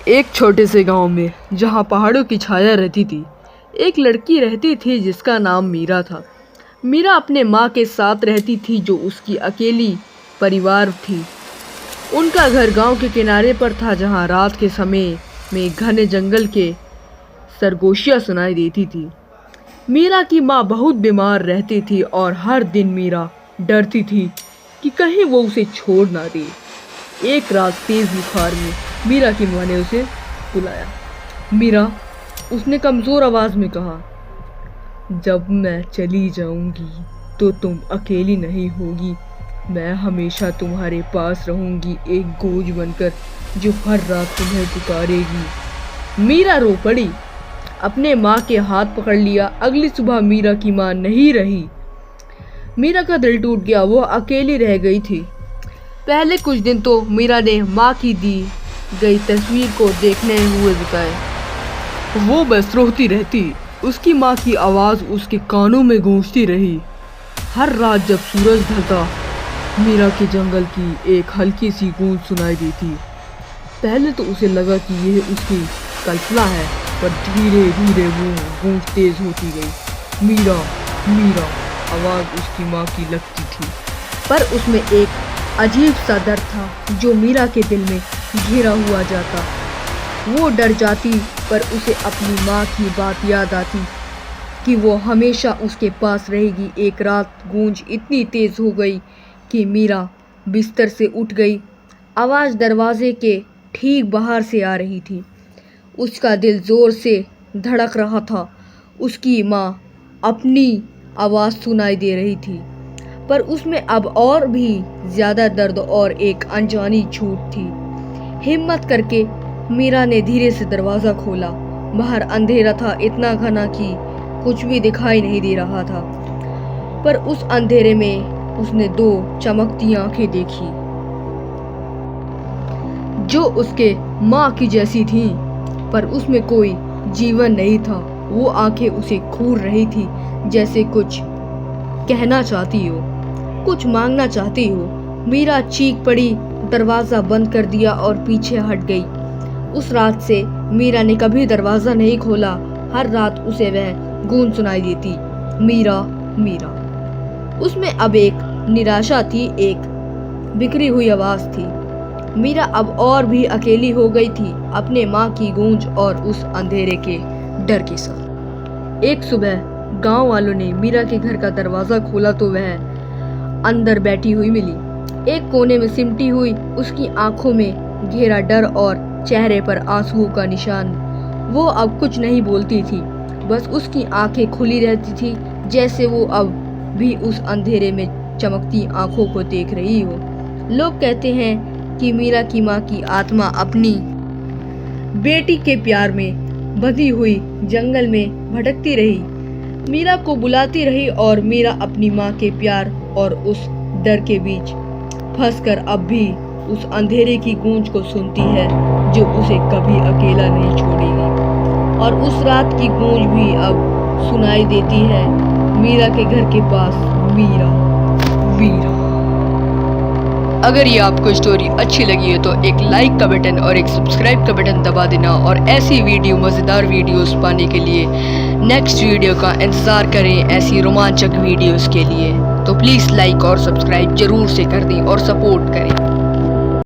एक छोटे से गांव में जहां पहाड़ों की छाया रहती थी, एक लड़की रहती थी जिसका नाम मीरा था। मीरा अपने माँ के साथ रहती थी जो उसकी अकेली परिवार थी। उनका घर गांव के किनारे पर था जहां रात के समय में घने जंगल के सरगोशियां सुनाई देती थी। मीरा की माँ बहुत बीमार रहती थी और हर दिन मीरा डरती थी कि कहीं वो उसे छोड़ ना दे। एक रात तेज बुखार में मीरा की माँ ने उसे बुलाया। मीरा, उसने कमज़ोर आवाज़ में कहा, जब मैं चली जाऊंगी तो तुम अकेली नहीं होगी। मैं हमेशा तुम्हारे पास रहूंगी, एक गोज बनकर जो हर रात तुम्हें पुकारेगी। मीरा रो पड़ी, अपने माँ के हाथ पकड़ लिया। अगली सुबह मीरा की माँ नहीं रही। मीरा का दिल टूट गया, वो अकेली रह गई थी। पहले कुछ दिन तो मीरा ने माँ की दी गई तस्वीर को देखने हुए बिताए। वो बस रोती रहती। उसकी माँ की आवाज़ उसके कानों में गूंजती रही। हर रात जब सूरज ढलता, मीरा के जंगल की एक हल्की सी गूंज सुनाई देती। पहले तो उसे लगा कि यह उसकी कल्पना है, पर धीरे धीरे वो गूंज तेज होती गई। मीरा मीरा आवाज़ उसकी माँ की लगती थी, पर उसमें एक अजीब सा डर था जो मीरा के दिल में घिरा हुआ जाता। वो डर जाती, पर उसे अपनी माँ की बात याद आती कि वो हमेशा उसके पास रहेगी। एक रात गूंज इतनी तेज हो गई कि मीरा बिस्तर से उठ गई। आवाज़ दरवाजे के ठीक बाहर से आ रही थी। उसका दिल ज़ोर से धड़क रहा था। उसकी माँ अपनी आवाज़ सुनाई दे रही थी, पर उसमें अब और भी ज़्यादा दर्द और एक अनजानी छूट थी। हिम्मत करके मीरा ने धीरे से दरवाज़ा खोला। बाहर अंधेरा था, इतना घना कि कुछ भी दिखाई नहीं दे रहा था, पर उस अंधेरे में उसने दो चमकती आंखें देखी जो उसके माँ की जैसी थीं, पर उसमें कोई जीवन नहीं था। वो आंखें उसे घूर रही थी, जैसे कुछ कहना चाहती हो, कुछ मांगना चाहती हो। मीरा चीख पड़ी, दरवाज़ा बंद कर दिया और पीछे हट गई। उस रात से मीरा ने कभी दरवाज़ा नहीं खोला। हर रात उसे वह गूंज सुनाई देती, मीरा मीरा। उसमें अब एक निराशा थी, एक बिखरी हुई आवाज़ थी। मीरा अब और भी अकेली हो गई थी, अपने माँ की गूंज और उस अंधेरे के डर के साथ। एक सुबह गांव वालों ने मीरा के घर का दरवाज़ा खोला तो वह अंदर बैठी हुई मिली, एक कोने में सिमटी हुई, उसकी आंखों में गहरा डर और चेहरे पर आंसुओं का निशान। वो अब कुछ नहीं बोलती थी, बस उसकी आंखें खुली रहती थी, जैसे वो अब भी उस अंधेरे में चमकती आंखों को देख रही हो। लोग कहते हैं कि मीरा की माँ की आत्मा अपनी बेटी के प्यार में बंधी हुई जंगल में भटकती रही, मीरा को बुलाती रही, और मीरा अपनी माँ के प्यार और उस डर के बीच फंसकर अब भी उस अंधेरे की गूंज को सुनती है जो उसे कभी अकेला नहीं छोड़ेगी। और उस रात की गूंज भी अब सुनाई देती है मीरा के घर के पास, मीरा मीरा। अगर ये आपको स्टोरी अच्छी लगी है तो एक लाइक का बटन और एक सब्सक्राइब का बटन दबा देना, और ऐसी वीडियो, मज़ेदार वीडियोस पाने के लिए नेक्स्ट वीडियो का इंतज़ार करें। ऐसी रोमांचक वीडियोस के लिए तो प्लीज़ लाइक और सब्सक्राइब ज़रूर से कर दें और सपोर्ट करें।